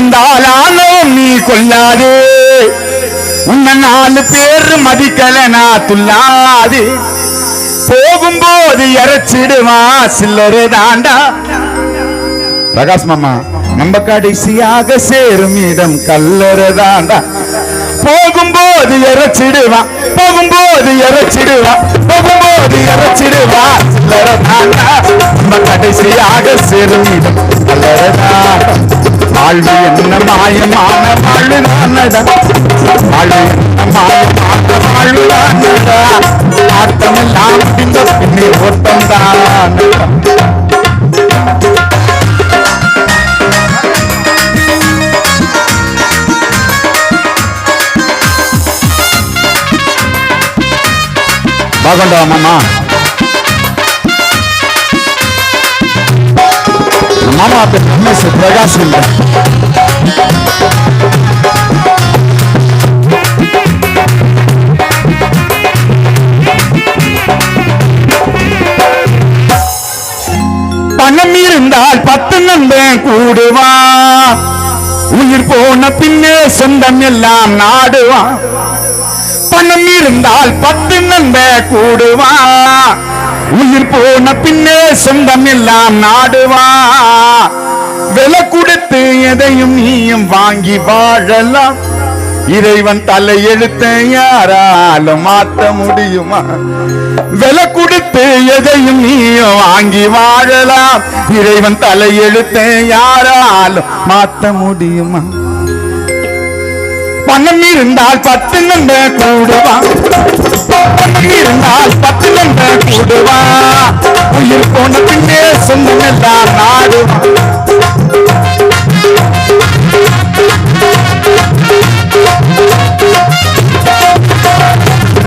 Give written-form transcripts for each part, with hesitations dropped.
இருந்தால் ஆனவம் நீ கொல்லாதே, உன்னை 4 பேர் மதிக்கலனா துல்லாது, போகும்போது இறைச்சிடுவா சில்லறை தாண்டா. பிரகாஷ் மாமா, நம்ம கடைசியாக சேரும் இடம் கல்லறை தாண்டா. போகும்போது இறைச்சிடுவா, போகும்போது இறைச்சிடுவா, போகும்போது இறைச்சிடுவா சில்லறை தாண்டா. நம்ம கடைசியாக சேரும் இடம் கல்லறை தாண்டா. வாழ்வு என்ன மாயமான வாழ்வுதானடா, வாழ்வு என்ன மாயமான வாழ்வுதானடா. ஆட்டமெல்லாம் இந்த பின்னே ஓட்டம் தானடா. பாகண்டா மாமா, மாமா பேர் பிரகாஷ் இல்லை. பணம் இருந்தால் 10 நண்பன் கூடுவா, உயிர் போன பின்னே சொந்தம் எல்லாம் நாடுவா. பணம் இருந்தால் 10 நண்பன் கூடுவா, உயிர் போன பின்னே சொந்தம் எல்லாம் நாடுவா. விலை கொடுத்து எதையும் நீயும் வாங்கி வாழலாம், இறைவன் தலையெழுத்த யாராலும் மாற்ற முடியுமா? விலை கொடுத்து எதையும் நீயும் வாங்கி வாழலாம், இறைவன் தலையெழுத்த யாராலும் மாற்ற முடியுமா? பணம் இருந்தால் 10 நண்பன் கூடுவா, பணம் இருந்தால் 10 நண்பன் கூடுவா, உயிர் போன பின்னே சொந்தம் எல்லாம் நாடுவா.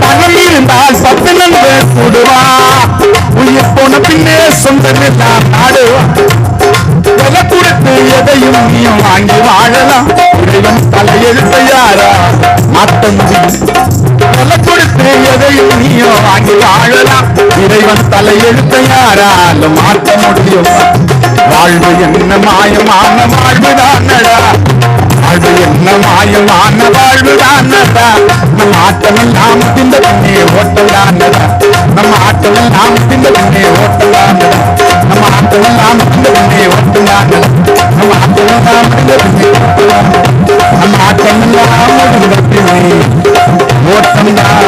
பணம் இருந்தால் 10 நண்பன் கூடுவா, உயிர் போன பின்னே சொந்தம் எல்லாம் நாடுவா. விலை கொடுத்து எதையும் நீயும் வாங்கி வாழலாம், இறைவன் தலையெழுத்த யாரா மாற்ற முடியும்? விலை கொடுத்து எதையும் நீயும் வாங்கி வாழலாம், இறைவன் தலையெழுத்த யாராலும் மாற்ற முடியும்? வாழ்வு என்ன மாயமான வாழ்வுதானடா, வாழ்வு என்ன மாயமான வாழ்வுதானடா. நம் ஆட்டமெல்லாம் இந்த பின்னே ஓட்டலானடா, நம்ம ஆட்டமெல்லாம் இந்த பின்னே ஓட்டலானடா, நம்ம ஆட்டமெல்லாம் இந்த பின்னே ஓட்டலானடா, நம்ம ஆட்டமெல்லாம் இந்த பின்னே ஓட்டலானடா, நம்ம ஆட்டமெல்லாம் இந்த பின்னே ஓட்டம்தான்.